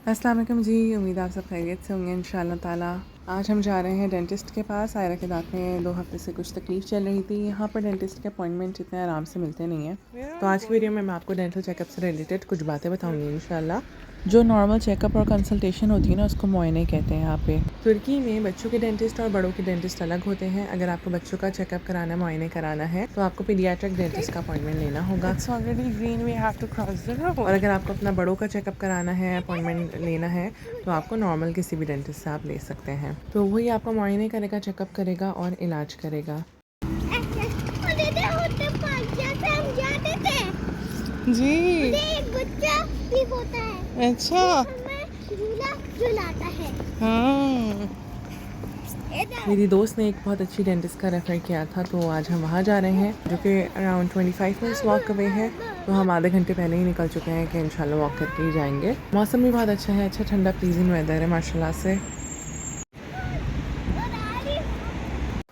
अस्सलाम वालेकुम जी, उम्मीद आप सब खैरियत से होंगे इंशाअल्लाह ताला। आज हम जा रहे हैं डेंटिस्ट के पास। आयरा के दांत में 2 हफ्ते से कुछ तकलीफ़ चल रही थी। यहाँ पर डेंटिस्ट के अपॉइंटमेंट इतने आराम से मिलते नहीं हैं। तो आज की वीडियो में मैं आपको डेंटल चेकअप से रिलेटेड कुछ बातें बताऊँगी इंशाअल्लाह। जो नॉर्मल चेकअप और कंसल्टेशन होती है ना, उसको मुआयने कहते हैं यहाँ पे। तुर्की में बच्चों के डेंटिस्ट और बड़ों के डेंटिस्ट अलग होते हैं। अगर आपको बच्चों का चेकअप कराना, मुआयने कराना है तो आपको पीडियाट्रिक डेंटिस्ट का अपॉइंटमेंट लेना होगा। और अगर आपको अपना बड़ों का चेकअप कराना है, अपॉइंटमेंट लेना है, तो आपको नॉर्मल किसी भी डेंटिस्ट से आप ले सकते हैं। तो वही आपका मुआयने करेगा, चेकअप करेगा और इलाज करेगा। जी एक बच्चा भी होता है। अच्छा। हमें झूला झूलाता है। हाँ, मेरी दोस्त ने एक बहुत अच्छी डेंटिस्ट का रेफ़र किया था, तो आज हम वहाँ जा रहे हैं, जो कि अराउंड 25 मिनट्स वॉक अवे है। तो हम आधे घंटे पहले ही निकल चुके हैं कि इंशाल्लाह वॉक करके ही जाएंगे। मौसम भी बहुत अच्छा है, अच्छा ठंडा प्लीजिंग वेदर है माशाल्लाह से।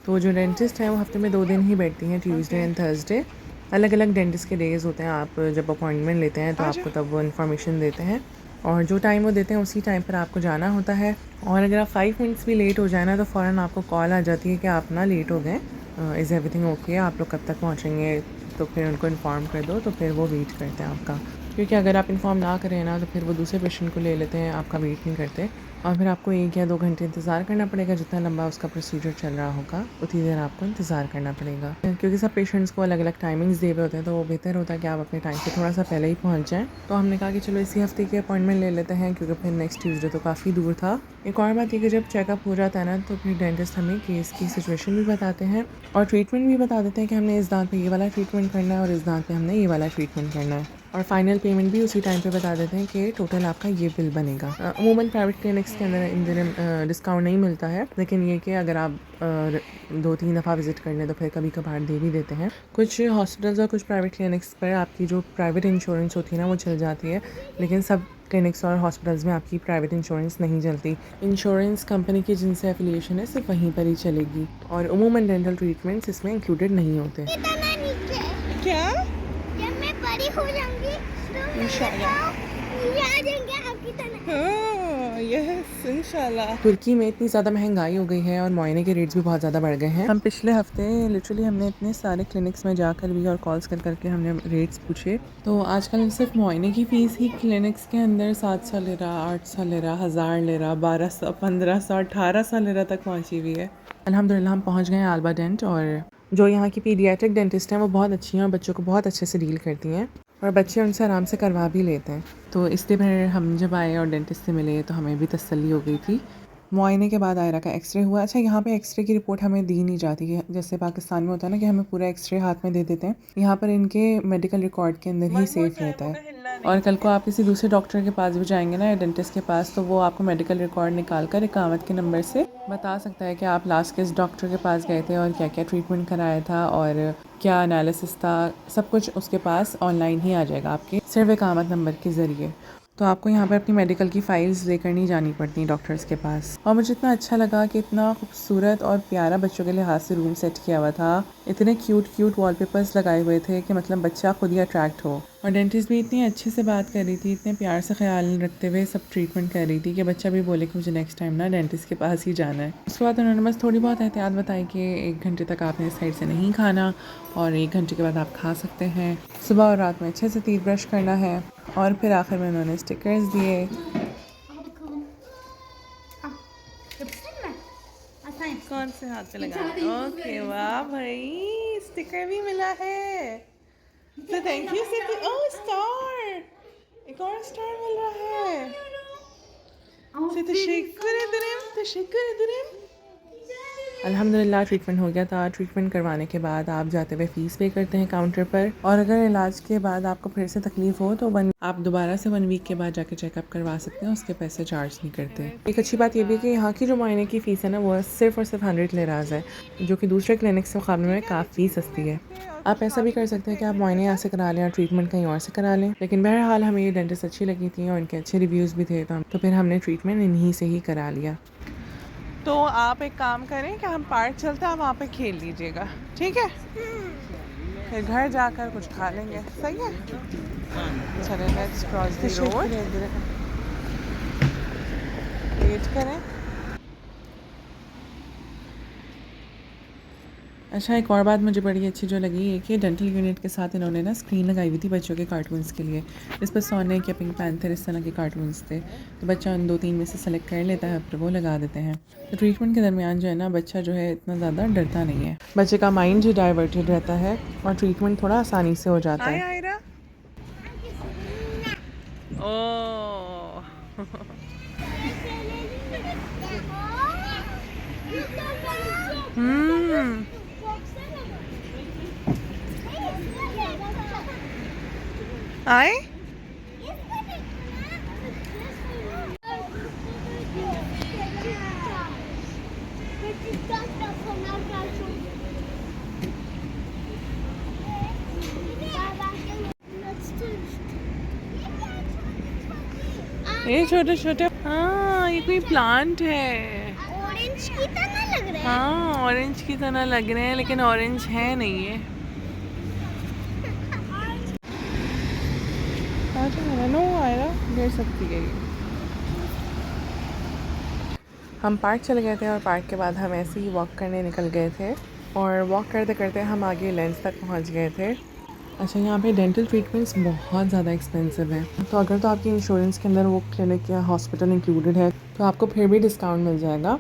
तो जो डेंटिस्ट है वो हफ्ते में 2 दिन ही बैठती हैं, ट्यूसडे एंड थर्सडे। अलग अलग डेंटिस्ट के डेज़ होते हैं। आप जब अपॉइंटमेंट लेते हैं तो आपको तब वो इन्फॉर्मेशन देते हैं और जो टाइम वो देते हैं उसी टाइम पर आपको जाना होता है। और अगर आप 5 मिनट्स भी लेट हो जाए ना, तो फ़ौरन आपको कॉल आ जाती है कि आप ना लेट हो गए, इज़ एवरीथिंग ओके, आप लोग कब तक पहुँचेंगे। तो फिर उनको इन्फॉर्म कर दो, तो फिर वो वेट करते हैं आपका। क्योंकि अगर आप इन्फॉर्म ना करें ना, तो फिर वो दूसरे पेशेंट को ले लेते हैं, आपका वेट नहीं करते और फिर आपको 1 या 2 घंटे इंतज़ार करना पड़ेगा। जितना लंबा उसका प्रोसीजर चल रहा होगा उतनी देर आपको इंतज़ार करना पड़ेगा। क्योंकि सब पेशेंट्स को अलग अलग टाइमिंग्स दिए हुए होते हैं, तो वो बेहतर होता है कि आप अपने टाइम से थोड़ा सा पहले ही पहुंच जाएं। तो हमने कहा कि चलो इसी हफ्ते की अपॉइंटमेंट ले लेते हैं, क्योंकि फिर नेक्स्ट ट्यूसडे तो काफ़ी दूर था। एक और बात ये कि जब चेकअप हो जाता है ना, तो फिर डेंटिस्ट हमें केस की सिचुएशन भी बताते हैं और ट्रीटमेंट भी बता देते हैं कि हमने इस दांत पे ये वाला ट्रीटमेंट करना है और इस दांत पे हमने ये वाला ट्रीटमेंट करना है। और फाइनल पेमेंट भी उसी टाइम पे बता देते हैं कि टोटल आपका ये बिल बनेगा। अमूमन प्राइवेट क्लिनिक्स के अंदर इंतरिम डिस्काउंट नहीं मिलता है, लेकिन ये कि अगर आप 2-3 दफ़ा विज़िट कर लें तो फिर कभी कभार दे भी देते हैं। कुछ हॉस्पिटल्स और कुछ प्राइवेट क्लिनिक्स पर आपकी जो प्राइवेट इंश्योरेंस होती है ना, वो चल जाती है, लेकिन सब क्लिनिक्स और हॉस्पिटल्स में आपकी प्राइवेट इंश्योरेंस नहीं चलती। इंश्योरेंस कंपनी की जिनसे एफिलिएशन है सिर्फ वहीं पर ही चलेगी और उमूमन डेंटल ट्रीटमेंट्स इसमें इंक्लूडेड नहीं होते। क्या? जब मैं बड़ी हो जाऊंगी तो इंशाल्लाह। आ जाएंगे आपकी तरह। हाँ, यस इंशाल्लाह। तुर्की में इतनी ज़्यादा महंगाई हो गई है और मुआयने के रेट्स भी बहुत ज़्यादा बढ़ गए हैं। हम पिछले हफ्ते लिटरली हमने इतने सारे क्लिनिक्स में जाकर भी और कॉल्स कर करके हमने रेट्स पूछे, तो आजकल सिर्फ मुआयने की फ़ीस ही क्लिनिक्स के अंदर 700 ले रहा, 800 ले रहा, 1000 ले रहा, 1200, 1500, 1800 ले रहा तक पहुँची हुई है। अल्हम्दुलिल्लाह हम पहुँच गए हैं आल्बा डेंट, और जो यहाँ की पीडियाट्रिक डेंटिस्ट हैं वो बहुत अच्छी हैं और बच्चों को बहुत अच्छे से डील करती हैं और बच्चे उनसे आराम से करवा भी लेते हैं। तो इसलिए फिर हम जब आए और डेंटिस्ट से मिले तो हमें भी तसल्ली हो गई थी। मुआयने के बाद आयरा का एक्सरे हुआ। अच्छा, यहाँ पे एक्सरे की रिपोर्ट हमें दी नहीं जाती है, जैसे पाकिस्तान में होता है ना कि हमें पूरा एक्सरे हाथ में दे देते हैं। यहाँ पर इनके मेडिकल रिकॉर्ड के अंदर ही सेफ रहता है। और कल को आप किसी दूसरे डॉक्टर के पास भी जाएंगे ना, या डेंटिस्ट के पास, तो वो आपको मेडिकल रिकॉर्ड निकाल कर इकामत के नंबर से बता सकता है कि आप लास्ट किस डॉक्टर के पास गए थे और क्या क्या ट्रीटमेंट कराया था और क्या एनालिसिस था। सब कुछ उसके पास ऑनलाइन ही आ जाएगा आपके सिर्फ इकामत नंबर के ज़रिए। तो आपको यहाँ पर अपनी मेडिकल की फ़ाइल्स लेकर नहीं जानी पड़ती डॉक्टर्स के पास। और मुझे इतना अच्छा लगा कि इतना खूबसूरत और प्यारा बच्चों के लिहाज से रूम सेट किया हुआ था। इतने क्यूट वॉलपेपर्स लगाए हुए थे कि मतलब बच्चा खुद ही अट्रैक्ट हो। और डेंटिस्ट भी इतनी अच्छे से बात कर रही थी, इतने प्यार से ख्याल रखते हुए सब ट्रीटमेंट कर रही थी कि बच्चा भी बोले कि मुझे नेक्स्ट टाइम ना डेंटिस्ट के पास ही जाना है। उसके बाद उन्होंने बस थोड़ी बहुत एहतियात बताई कि 1 घंटे तक आपने इस साइड से नहीं खाना और 1 घंटे के बाद आप खा सकते हैं। सुबह और रात में अच्छे से टीथ ब्रश करना है। और फिर आखिर में उन्होंने स्टिकर्स दिए। कौन से हाथ पे लगा? ओके, वाह भाई, स्टिकर भी मिला है। तो thank you city. Oh, star, एक और स्टार मिल रहा है। तशक्कुर दुरम। अल्हम्दुलिल्लाह ट्रीटमेंट हो गया था। ट्रीटमेंट करवाने के बाद आप जाते हुए फ़ीस पे करते हैं काउंटर पर, और अगर इलाज के बाद आपको फिर से तकलीफ़ हो तो आप दोबारा से 1 वीक के बाद जाके चेकअप करवा सकते हैं, उसके पैसे चार्ज नहीं करते। एक अच्छी बात ये भी है कि यहाँ की जो मुआयने की फ़ीस है ना, वो सिर्फ़ और सिर्फ 100 लिराज़ है, जो कि दूसरे क्लिनिक्स के मुकाबले में काफ़ी सस्ती है। आप ऐसा भी कर सकते हैं कि आप मुआयने यहाँ से करा लें और ट्रीटमेंट कहीं और से करा लें, लेकिन बहरहाल हमें ये डेंटिस्ट अच्छी लगी थी और इनके अच्छे रिव्यूज़ भी थे, तो फिर हमने ट्रीटमेंट इन्हीं से ही करा लिया। तो आप एक काम करें कि हम पार्क चलते हैं, आप वहाँ पे खेल लीजिएगा, ठीक है? फिर घर जाकर कुछ खा लेंगे, सही है? चलें, let's cross the road. Wait करें। अच्छा, एक और बात मुझे बड़ी अच्छी जो लगी है कि डेंटल यूनिट के साथ इन्होंने ना स्क्रीन लगाई हुई थी बच्चों के कार्टून्स के लिए। इस पर सोनिक या पिंक पैंथर इस तरह के कार्टून्स थे, तो बच्चा उन 2-3 में से सेलेक्ट कर लेता है, फिर वो लगा देते हैं। तो ट्रीटमेंट के दरमियान जो है ना बच्चा जो है इतना ज़्यादा डरता नहीं है, बच्चे का माइंड जो डाइवर्टेड रहता है और ट्रीटमेंट थोड़ा आसानी से हो जाता है। आए ये छोटे छोटे, हाँ ये कोई प्लांट है। ऑरेंज की तरह लग रहा है। हाँ ऑरेंज की तरह लग रहे हैं लेकिन ऑरेंज है नहीं है। नो आएगा गिर सकती है ये। हम पार्क चले गए थे और पार्क के बाद हम ऐसे ही वॉक करने निकल गए थे और वॉक करते करते हम आगे लेंस तक पहुंच गए थे। अच्छा, यहाँ पे डेंटल ट्रीटमेंट्स बहुत ज़्यादा एक्सपेंसिव हैं, तो अगर तो आपकी इंश्योरेंस के अंदर वो क्लिनिक या हॉस्पिटल इंक्लूडेड है तो आपको फिर भी डिस्काउंट मिल जाएगा।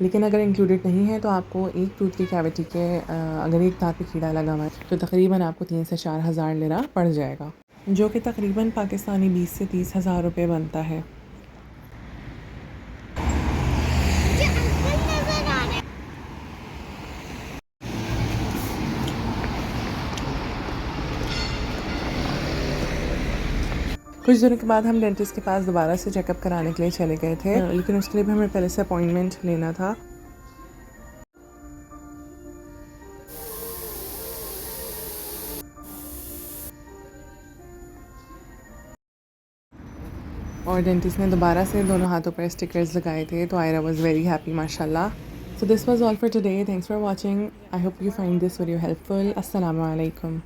लेकिन अगर इंक्लूडेड नहीं है तो आपको एक टूथ की कैविटी के अगर एक दांत पे कीड़ा लगा हुआ है तो तकरीबन आपको 3 से 4 हज़ार लेना पड़ जाएगा, जो कि तकरीबन पाकिस्तानी 20 से 30 हज़ार रुपये बनता है। कुछ दिनों के बाद हम डेंटिस्ट के पास दोबारा से चेकअप कराने के लिए चले गए थे, लेकिन उसके लिए भी हमें पहले से अपॉइंटमेंट लेना था। और डेंटिस्ट ने दोबारा से दोनों हाथों पर स्टिकर्स लगाए थे, तो आयरा वाज वेरी हैप्पी माशाल्लाह। So this was all for today. Thanks for watching. I hope you find this video helpful. Assalamu alaikum.